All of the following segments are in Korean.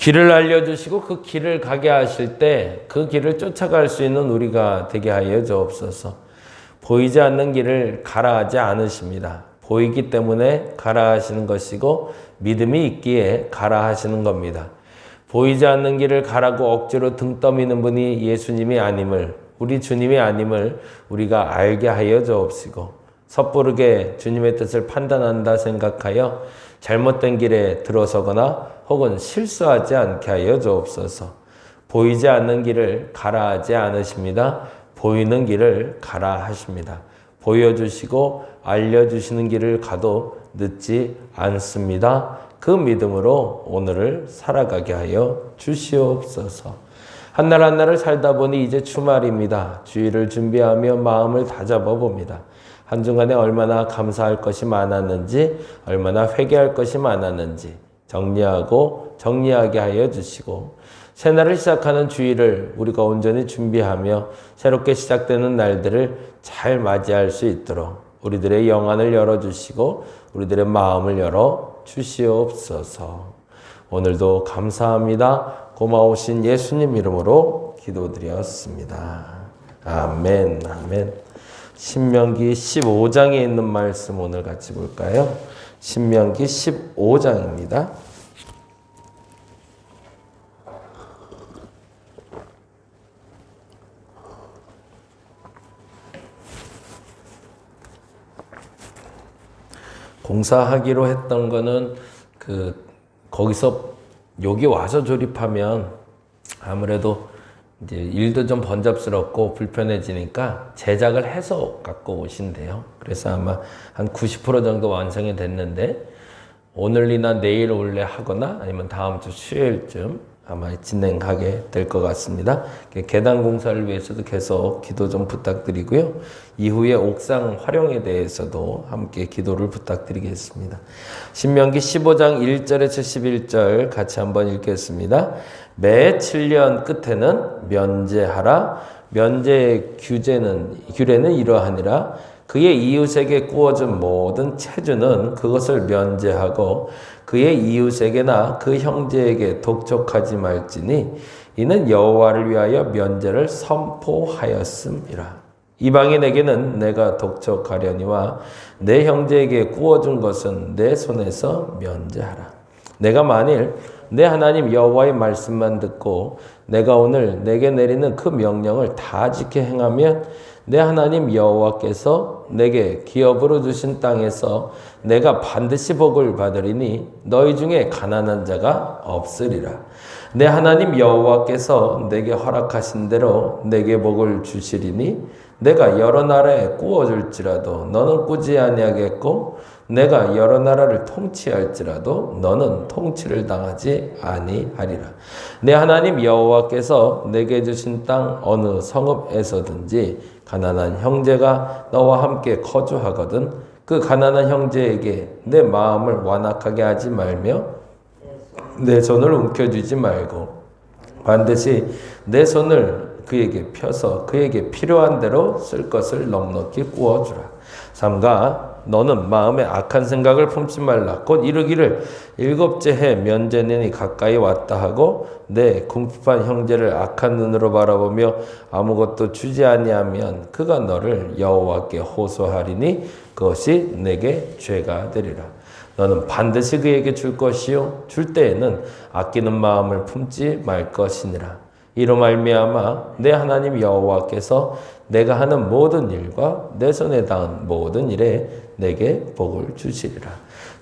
길을 알려주시고 그 길을 가게 하실 때 그 길을 쫓아갈 수 있는 우리가 되게 하여 주옵소서. 보이지 않는 길을 가라 하지 않으십니다. 보이기 때문에 가라 하시는 것이고 믿음이 있기에 가라 하시는 겁니다. 보이지 않는 길을 가라고 억지로 등 떠미는 분이 예수님이 아님을, 우리 주님이 아님을 우리가 알게 하여 주옵시고, 섣부르게 주님의 뜻을 판단한다 생각하여 잘못된 길에 들어서거나 혹은 실수하지 않게 하여 주옵소서. 보이지 않는 길을 가라 하지 않으십니다. 보이는 길을 가라 하십니다. 보여주시고 알려주시는 길을 가도 늦지 않습니다. 그 믿음으로 오늘을 살아가게 하여 주시옵소서. 한날 한날을 살다 보니 이제 주말입니다. 주일을 준비하며 마음을 다잡아 봅니다. 한 주간에 얼마나 감사할 것이 많았는지, 얼마나 회개할 것이 많았는지 정리하고 정리하게 하여 주시고, 새날을 시작하는 주일을 우리가 온전히 준비하며 새롭게 시작되는 날들을 잘 맞이할 수 있도록 우리들의 영안을 열어주시고 우리들의 마음을 열어 주시옵소서. 오늘도 감사합니다. 고마우신 예수님 이름으로 기도드렸습니다. 아멘, 아멘. 신명기 15장에 있는 말씀 오늘 같이 볼까요? 신명기 15장입니다. 공사하기로 했던 거는 거기서 여기 와서 조립하면 아무래도 이제 일도 좀 번잡스럽고 불편해지니까 제작을 해서 갖고 오신대요. 그래서 아마 한 90% 정도 완성이 됐는데 오늘이나 내일 올래 하거나 아니면 다음 주 수요일쯤 아마 진행하게 될 것 같습니다. 계단 공사를 위해서도 계속 기도 좀 부탁드리고요. 이후에 옥상 활용에 대해서도 함께 기도를 부탁드리겠습니다. 신명기 15장 1절에서 11절 같이 한번 읽겠습니다. 매 7년 끝에는 면제하라. 면제의 규례는 이러하니라. 그의 이웃에게 구워준 모든 체주는 그것을 면제하고 그의 이웃에게나 그 형제에게 독촉하지 말지니 이는 여호와를 위하여 면제를 선포하였음이라. 이방인에게는 내가 독촉하려니와 내 형제에게 구워준 것은 내 손에서 면제하라. 내가 만일 내 하나님 여호와의 말씀만 듣고 내가 오늘 내게 내리는 그 명령을 다 지켜 행하면 내 하나님 여호와께서 내게 기업으로 주신 땅에서 내가 반드시 복을 받으리니 너희 중에 가난한 자가 없으리라. 내 하나님 여호와께서 내게 허락하신 대로 내게 복을 주시리니 내가 여러 나라에 구워줄지라도 너는 꾸지 아니하겠고 내가 여러 나라를 통치할지라도 너는 통치를 당하지 아니하리라. 내 하나님 여호와께서 내게 주신 땅 어느 성읍에서든지 가난한 형제가 너와 함께 거주하거든 그 가난한 형제에게 내 마음을 완악하게 하지 말며 내 손을 움켜쥐지 말고 반드시 내 손을 그에게 펴서 그에게 필요한 대로 쓸 것을 넉넉히 구워주라. 삼가 너는 마음에 악한 생각을 품지 말라. 곧 이르기를 일곱째 해 면제년이 가까이 왔다 하고 내 궁핍한 형제를 악한 눈으로 바라보며 아무것도 주지 아니하면 그가 너를 여호와께 호소하리니 그것이 내게 죄가 되리라. 너는 반드시 그에게 줄 것이요 줄 때에는 아끼는 마음을 품지 말 것이니라. 이로 말미암아 내 하나님 여호와께서 내가 하는 모든 일과 내 손에 닿은 모든 일에 내게 복을 주시리라.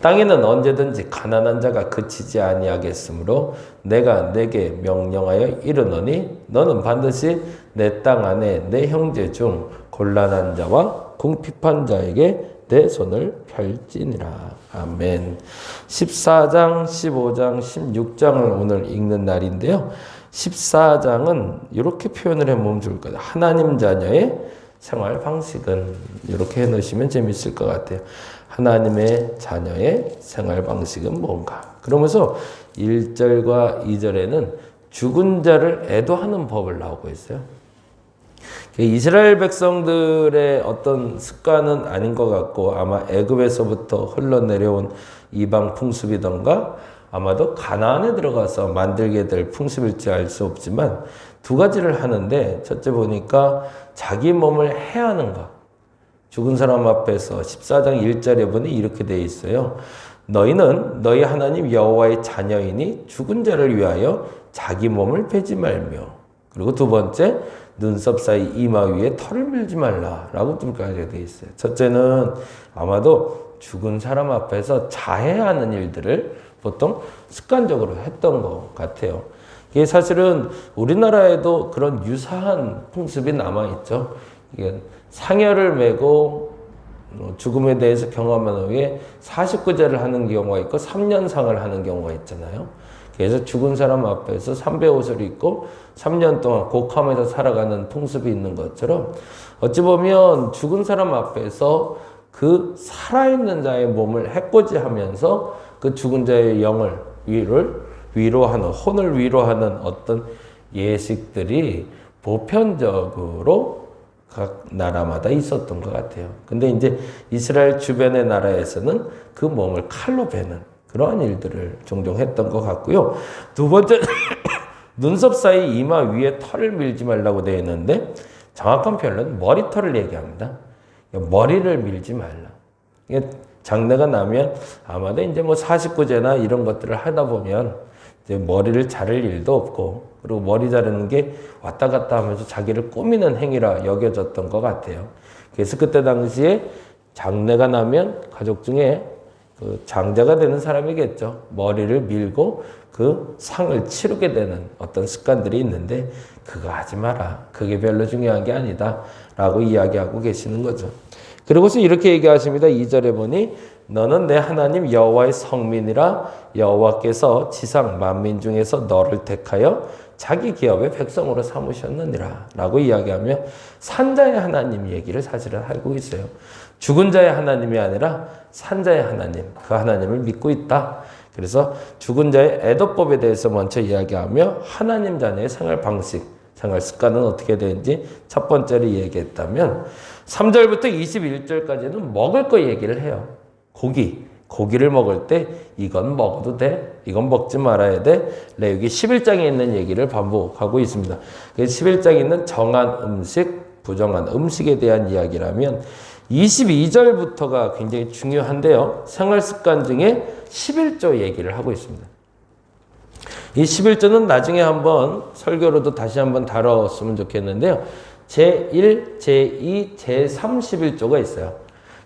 땅에는 언제든지 가난한 자가 그치지 아니하겠으므로 내가 내게 명령하여 이르노니 너는 반드시 내 땅 안에 내 형제 중 곤란한 자와 궁핍한 자에게 내 손을 펼지니라. 아멘. 14장, 15장, 16장을 오늘 읽는 날인데요. 14장은 이렇게 표현을 해보면 좋을 것 같아요. 하나님 자녀의 생활 방식은 이렇게 해놓으시면 재밌을 것 같아요. 하나님의 자녀의 생활 방식은 뭔가. 그러면서 1절과 2절에는 죽은 자를 애도하는 법을 나오고 있어요. 이스라엘 백성들의 어떤 습관은 아닌 것 같고 아마 애굽에서부터 흘러내려온 이방 풍습이던가 아마도 가나안에 들어가서 만들게 될 풍습일지 알 수 없지만 두 가지를 하는데, 첫째 보니까 자기 몸을 해하는 것. 죽은 사람 앞에서 14장 1절에 보니 이렇게 되어 있어요. 너희는 너희 하나님 여호와의 자녀이니 죽은 자를 위하여 자기 몸을 베지 말며. 그리고 두 번째, 눈썹 사이 이마 위에 털을 밀지 말라라고 두 가지가 되어 있어요. 첫째는 아마도 죽은 사람 앞에서 자해하는 일들을 보통 습관적으로 했던 것 같아요. 이게 사실은 우리나라에도 그런 유사한 풍습이 남아있죠. 이게 상여를 메고 죽음에 대해서 경험한 후에 49제를 하는 경우가 있고 3년상을 하는 경우가 있잖아요. 그래서 죽은 사람 앞에서 3배 옷을 입고 3년 동안 곡하면서 살아가는 풍습이 있는 것처럼, 어찌 보면 죽은 사람 앞에서 그 살아있는 자의 몸을 해코지하면서 그 죽은 자의 영을 위로하는, 혼을 위로하는 어떤 예식들이 보편적으로 각 나라마다 있었던 것 같아요. 근데 이제 이스라엘 주변의 나라에서는 그 몸을 칼로 베는 그러한 일들을 종종 했던 것 같고요. 두 번째, 눈썹 사이 이마 위에 털을 밀지 말라고 되어 있는데, 정확한 표현은 머리털을 얘기합니다. 머리를 밀지 말라. 장래가 나면 아마도 이제 뭐 49제나 이런 것들을 하다 보면 이제 머리를 자를 일도 없고, 그리고 머리 자르는 게 왔다 갔다 하면서 자기를 꾸미는 행위라 여겨졌던 것 같아요. 그래서 그때 당시에 장래가 나면 가족 중에 그 장자가 되는 사람이겠죠. 머리를 밀고 그 상을 치르게 되는 어떤 습관들이 있는데, 그거 하지 마라. 그게 별로 중요한 게 아니다. 라고 이야기하고 계시는 거죠. 그리고서 이렇게 얘기하십니다. 2절에 보니 너는 내 하나님 여호와의 성민이라 여호와께서 지상 만민 중에서 너를 택하여 자기 기업의 백성으로 삼으셨느니라 라고 이야기하며 산자의 하나님 얘기를 사실은 하고 있어요. 죽은 자의 하나님이 아니라 산자의 하나님, 그 하나님을 믿고 있다. 그래서 죽은 자의 애도법에 대해서 먼저 이야기하며 하나님 자녀의 생활 방식, 생활 습관은 어떻게 되는지 첫 번째로 얘기했다면, 3절부터 21절까지는 먹을 거 얘기를 해요. 고기를 먹을 때 이건 먹어도 돼, 이건 먹지 말아야 돼. 레위기 11장에 있는 얘기를 반복하고 있습니다. 11장에 있는 정한 음식, 부정한 음식에 대한 이야기라면 22절부터가 굉장히 중요한데요. 생활 습관 중에 11조 얘기를 하고 있습니다. 이 11조는 나중에 한번 설교로도 다시 한번 다뤘으면 좋겠는데요. 제1, 제2, 제3, 11조가 있어요.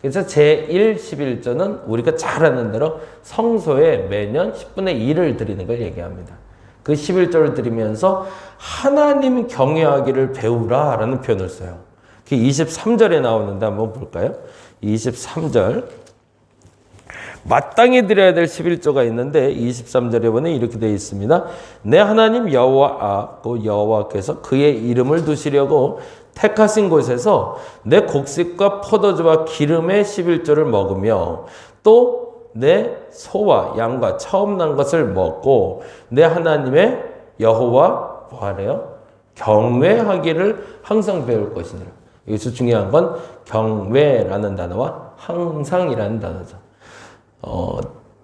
그래서 제1, 11조는 우리가 잘 아는 대로 성소에 매년 10분의 1을 드리는 걸 얘기합니다. 그 11조를 드리면서 하나님 경외하기를 배우라 라는 표현을 써요. 그게 23절에 나오는데 한번 볼까요? 23절. 마땅히 드려야 될 11조가 있는데 23절에 보면 이렇게 되어 있습니다. 내 하나님 여호와께서 그의 이름을 두시려고 택하신 곳에서 내 곡식과 포도주와 기름의 11조를 먹으며 또 내 소와 양과 처음 난 것을 먹고 내 하나님의 여호와 뭐하래요? 경외하기를 항상 배울 것이니라. 여기서 중요한 건 경외라는 단어와 항상이라는 단어죠.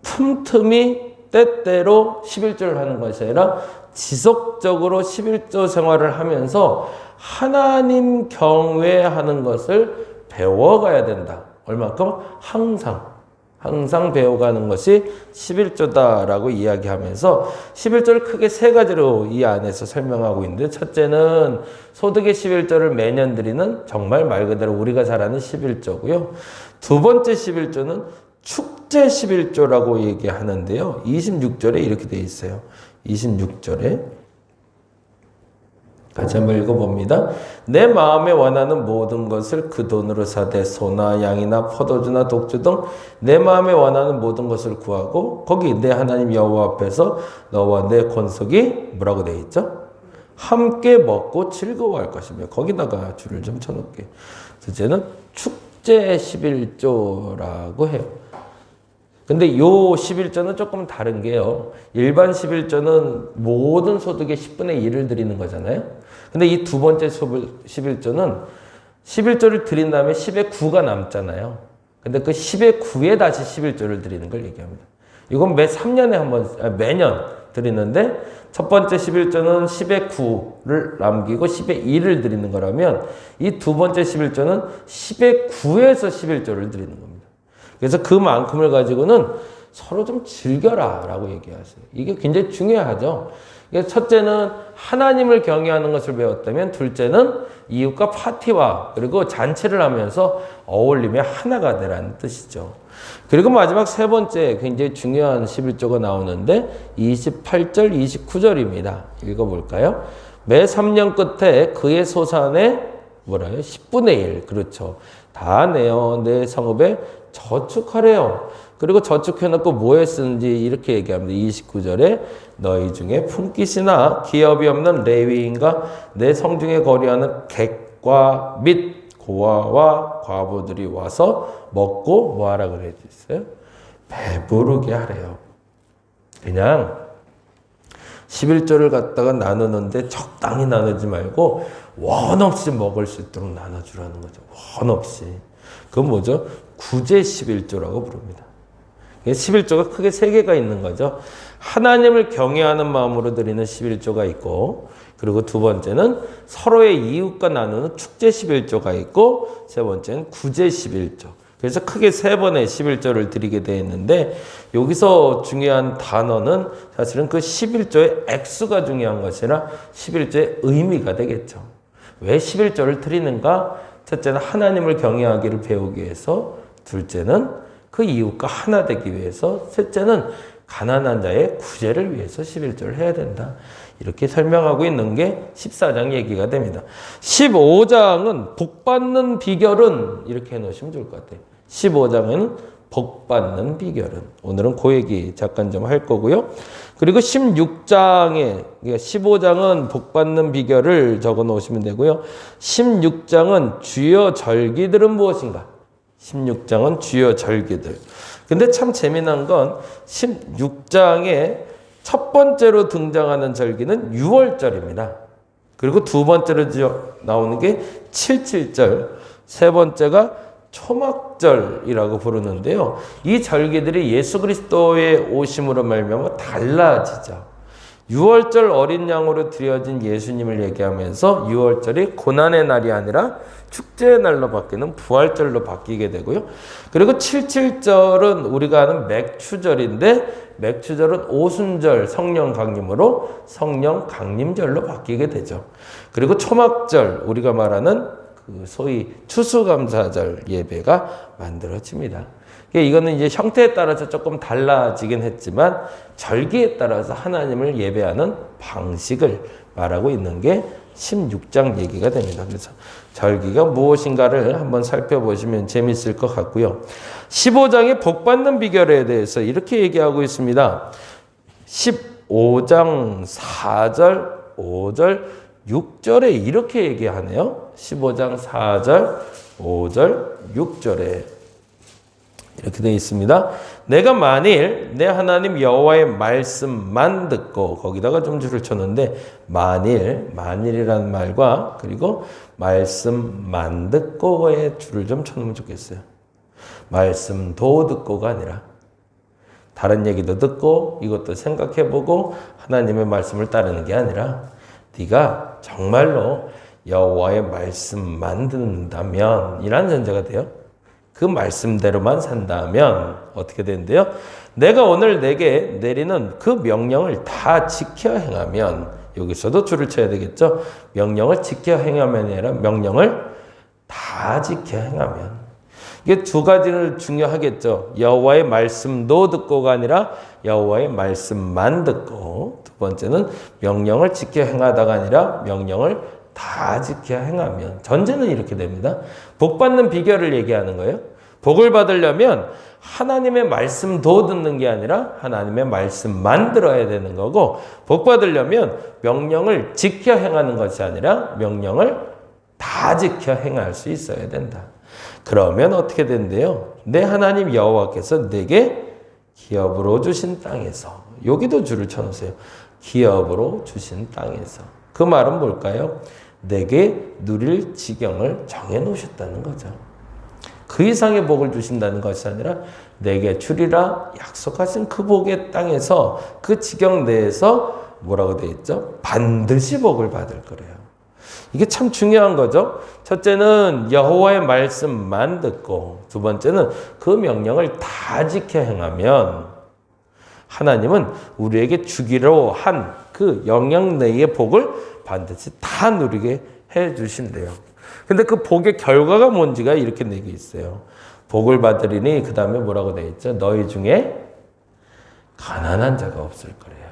틈틈이 때때로 11조를 하는 것이 아니라 지속적으로 11조 생활을 하면서 하나님 경외하는 것을 배워가야 된다. 얼마큼? 항상 배워가는 것이 11조다라고 이야기하면서 11조를 크게 세 가지로 이 안에서 설명하고 있는데, 첫째는 소득의 11조를 매년 드리는 정말 말 그대로 우리가 잘 아는 11조고요. 두 번째 11조는 축제 11조라고 얘기하는데요. 26절에 이렇게 되어 있어요. 26절에 같이 한번 읽어봅니다. 내 마음에 원하는 모든 것을 그 돈으로 사되 소나 양이나 포도주나 독주 등 내 마음에 원하는 모든 것을 구하고 거기 내 하나님 여호와 앞에서 너와 내 권속이 뭐라고 되어 있죠? 함께 먹고 즐거워할 것이며, 거기다가 줄을 좀 쳐놓을게요. 둘째는 축제 11조라고 해요. 근데 요 11조는 조금 다른 게요. 일반 11조는 모든 소득의 10분의 1을 드리는 거잖아요. 근데 이 두 번째 11조는 11조를 드린 다음에 10의 9가 남잖아요. 근데 그 10의 9에 다시 11조를 드리는 걸 얘기합니다. 이건 매 3년에 한 번, 매년 드리는데 첫 번째 11조는 10의 9를 남기고 10의 2를 드리는 거라면 이 두 번째 11조는 10의 9에서 11조를 드리는 겁니다. 그래서 그만큼을 가지고는 서로 좀 즐겨라 라고 얘기하세요. 이게 굉장히 중요하죠. 첫째는 하나님을 경외하는 것을 배웠다면 둘째는 이웃과 파티와 그리고 잔치를 하면서 어울리며 하나가 되라는 뜻이죠. 그리고 마지막 세 번째 굉장히 중요한 11조가 나오는데 28절, 29절입니다. 읽어볼까요? 매 3년 끝에 그의 소산에 뭐라요? 10분의 1. 그렇죠. 다 내어 내 성읍에 저축하래요. 그리고 저축해놓고 뭐에 쓰는지 이렇게 얘기합니다. 29절에 너희 중에 품깃이나 기업이 없는 레위인과 내 성중에 거류하는 객과 및 고아와 과부들이 와서 먹고 뭐 하라 그래 있어요? 배부르게 하래요. 그냥 11조를 갖다가 나누는데 적당히 나누지 말고 원 없이 먹을 수 있도록 나눠주라는 거죠. 원 없이. 그건 뭐죠? 구제 11조라고 부릅니다. 11조가 크게 세 개가 있는 거죠. 하나님을 경외하는 마음으로 드리는 11조가 있고, 그리고 두 번째는 서로의 이웃과 나누는 축제 11조가 있고, 세 번째는 구제 11조. 그래서 크게 세 번의 11조를 드리게 되어 있는데, 여기서 중요한 단어는 사실은 그 11조의 액수가 중요한 것이 아니라 11조의 의미가 되겠죠. 왜 11조를 드리는가? 첫째는 하나님을 경외하기를 배우기 위해서, 둘째는 그 이웃과 하나 되기 위해서, 셋째는 가난한 자의 구제를 위해서 11조를 해야 된다. 이렇게 설명하고 있는 게 14장 얘기가 됩니다. 15장은 복받는 비결은 이렇게 해놓으시면 좋을 것 같아요. 15장에는 복받는 비결은. 오늘은 그 얘기 잠깐 좀 할 거고요. 그리고 16장에, 15장은 복받는 비결을 적어 놓으시면 되고요. 16장은 주요 절기들은 무엇인가? 16장은 주요 절기들. 근데 참 재미난 건 16장에 첫 번째로 등장하는 절기는 6월절입니다. 그리고 두 번째로 나오는 게 77절, 세 번째가 초막절이라고 부르는데요. 이 절기들이 예수 그리스도의 오심으로 말미암아 달라지죠. 6월절 어린 양으로 드려진 예수님을 얘기하면서 6월절이 고난의 날이 아니라 축제의 날로 바뀌는 부활절로 바뀌게 되고요. 그리고 77절은 우리가 아는 맥추절인데 맥추절은 오순절 성령 강림으로 성령 강림절로 바뀌게 되죠. 그리고 초막절 우리가 말하는 그 소위 추수감사절 예배가 만들어집니다. 이거는 이제 형태에 따라서 조금 달라지긴 했지만 절기에 따라서 하나님을 예배하는 방식을 말하고 있는 게 16장 얘기가 됩니다. 그래서 절기가 무엇인가를 한번 살펴보시면 재밌을 것 같고요. 15장의 복받는 비결에 대해서 이렇게 얘기하고 있습니다. 15장 4절, 5절, 6절에 이렇게 얘기하네요. 15장 4절, 5절, 6절에 이렇게 되어 있습니다. 내가 만일 내 하나님 여호와의 말씀만 듣고, 거기다가 좀 줄을 쳤는데 만일이라는 말과 그리고 말씀만 듣고의 줄을 좀 쳐놓으면 좋겠어요. 말씀도 듣고가 아니라 다른 얘기도 듣고 이것도 생각해보고 하나님의 말씀을 따르는 게 아니라 네가 정말로 여호와의 말씀만 듣는다면 이라는 전제가 돼요. 그 말씀대로만 산다면 어떻게 되는데요? 내가 오늘 내게 내리는 그 명령을 다 지켜 행하면, 여기서도 줄을 쳐야 되겠죠? 명령을 지켜 행하면이 아니라 명령을 다 지켜 행하면. 이게 두 가지는 중요하겠죠. 여호와의 말씀도 듣고가 아니라 여호와의 말씀만 듣고, 두 번째는 명령을 지켜 행하다가 아니라 명령을 다 지켜 행하면. 전제는 이렇게 됩니다. 복 받는 비결을 얘기하는 거예요. 복을 받으려면 하나님의 말씀도 듣는 게 아니라 하나님의 말씀만 들어야 되는 거고, 복 받으려면 명령을 지켜 행하는 것이 아니라 명령을 다 지켜 행할 수 있어야 된다. 그러면 어떻게 된대요? 내 하나님 여호와께서 내게 기업으로 주신 땅에서, 여기도 줄을 쳐놓으세요. 기업으로 주신 땅에서. 그 말은 뭘까요? 내게 누릴 지경을 정해 놓으셨다는 거죠. 그 이상의 복을 주신다는 것이 아니라 내게 주리라 약속하신 그 복의 땅에서 그 지경 내에서 뭐라고 되어 있죠? 반드시 복을 받을 거래요. 이게 참 중요한 거죠. 첫째는 여호와의 말씀만 듣고, 두 번째는 그 명령을 다 지켜 행하면 하나님은 우리에게 주기로 한 그 영역 내의 복을 반드시 다 누리게 해 주신대요. 근데 그 복의 결과가 뭔지가 이렇게 내게 있어요. 복을 받으리니 그 다음에 뭐라고 되어 있죠? 너희 중에 가난한 자가 없을 거래요.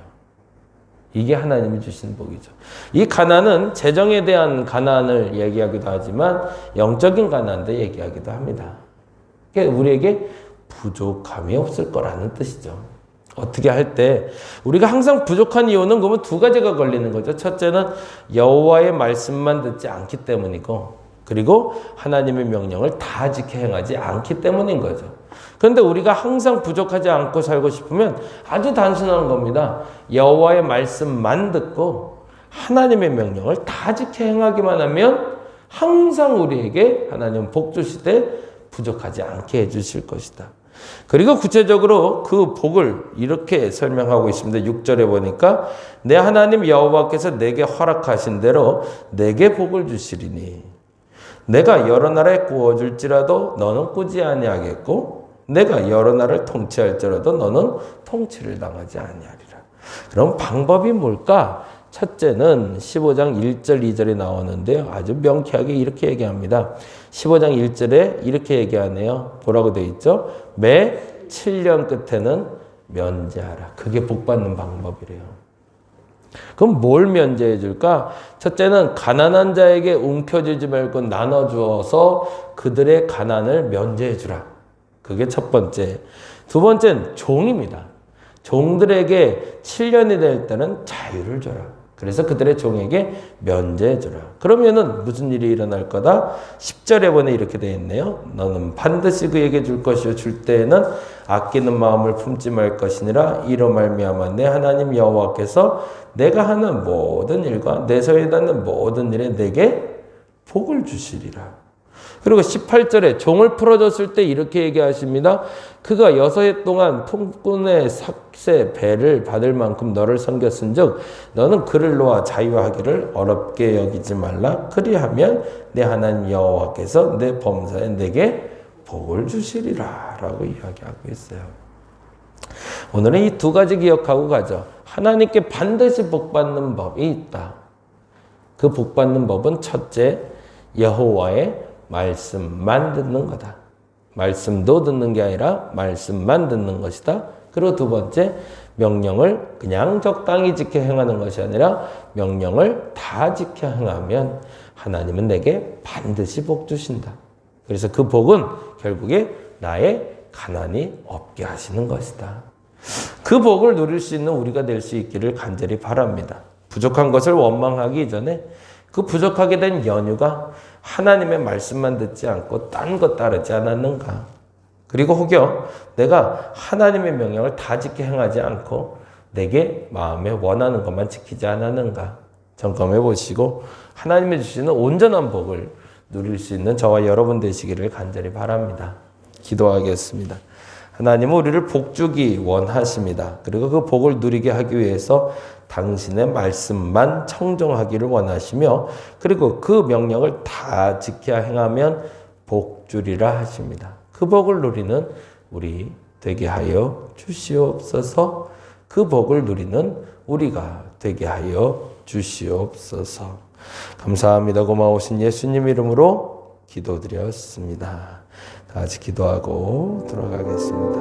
이게 하나님이 주신 복이죠. 이 가난은 재정에 대한 가난을 얘기하기도 하지만 영적인 가난도 얘기하기도 합니다. 그러니까 우리에게 부족함이 없을 거라는 뜻이죠. 어떻게 할 때 우리가 항상 부족한 이유는 그러면 두 가지가 걸리는 거죠. 첫째는 여호와의 말씀만 듣지 않기 때문이고, 그리고 하나님의 명령을 다 지켜 행하지 않기 때문인 거죠. 그런데 우리가 항상 부족하지 않고 살고 싶으면 아주 단순한 겁니다. 여호와의 말씀만 듣고 하나님의 명령을 다 지켜 행하기만 하면 항상 우리에게 하나님은 복 주시되 부족하지 않게 해주실 것이다. 그리고 구체적으로 그 복을 이렇게 설명하고 있습니다. 6절에 보니까 내 하나님 여호와께서 내게 허락하신 대로 내게 복을 주시리니 내가 여러 나라에 구워줄지라도 너는 꾸지 아니하겠고 내가 여러 나라를 통치할지라도 너는 통치를 당하지 아니하리라. 그럼 방법이 뭘까? 첫째는 15장 1절 2절에 나오는데요. 아주 명쾌하게 이렇게 얘기합니다. 15장 1절에 이렇게 얘기하네요. 뭐라고 되어 있죠? 매 7년 끝에는 면제하라. 그게 복받는 방법이래요. 그럼 뭘 면제해 줄까? 첫째는 가난한 자에게 움켜쥐지 말고 나눠주어서 그들의 가난을 면제해 주라. 그게 첫 번째. 두 번째는 종입니다. 종들에게 7년이 될 때는 자유를 줘라. 그래서 그들의 종에게 면제해 주라. 그러면은 무슨 일이 일어날 거다? 10절에 보니 이렇게 되어 있네요. 너는 반드시 그에게 줄 것이요 줄 때에는 아끼는 마음을 품지 말 것이니라. 이로 말미암아 내 하나님 여호와께서 내가 하는 모든 일과 내 손에 닿는 모든 일에 내게 복을 주시리라. 그리고 18절에 종을 풀어줬을 때 이렇게 얘기하십니다. 그가 6해 동안 통꾼의 삭세 배를 받을 만큼 너를 섬겼은즉 너는 그를 놓아 자유하기를 어렵게 여기지 말라. 그리하면 내 하나님 여호와께서 내 범사에 내게 복을 주시리라 라고 이야기하고 있어요. 오늘은 이 두 가지 기억하고 가죠. 하나님께 반드시 복받는 법이 있다. 그 복받는 법은 첫째, 여호와의 말씀만 듣는 거다. 말씀도 듣는 게 아니라 말씀만 듣는 것이다. 그리고 두 번째, 명령을 그냥 적당히 지켜 행하는 것이 아니라 명령을 다 지켜 행하면 하나님은 내게 반드시 복 주신다. 그래서 그 복은 결국에 나의 가난이 없게 하시는 것이다. 그 복을 누릴 수 있는 우리가 될 수 있기를 간절히 바랍니다. 부족한 것을 원망하기 전에 그 부족하게 된 연유가 하나님의 말씀만 듣지 않고 딴 것 따르지 않았는가? 그리고 혹여 내가 하나님의 명령을 다 지켜 행하지 않고 내게 마음에 원하는 것만 지키지 않았는가? 점검해 보시고 하나님이 주시는 온전한 복을 누릴 수 있는 저와 여러분 되시기를 간절히 바랍니다. 기도하겠습니다. 하나님은 우리를 복주기 원하십니다. 그리고 그 복을 누리게 하기 위해서 당신의 말씀만 청종하기를 원하시며 그리고 그 명령을 다 지켜 행하면 복 주리라 하십니다. 그 복을 누리는 우리 되게 하여 주시옵소서. 그 복을 누리는 우리가 되게 하여 주시옵소서. 감사합니다. 고마우신 예수님 이름으로 기도드렸습니다. 다 같이 기도하고 돌아가겠습니다.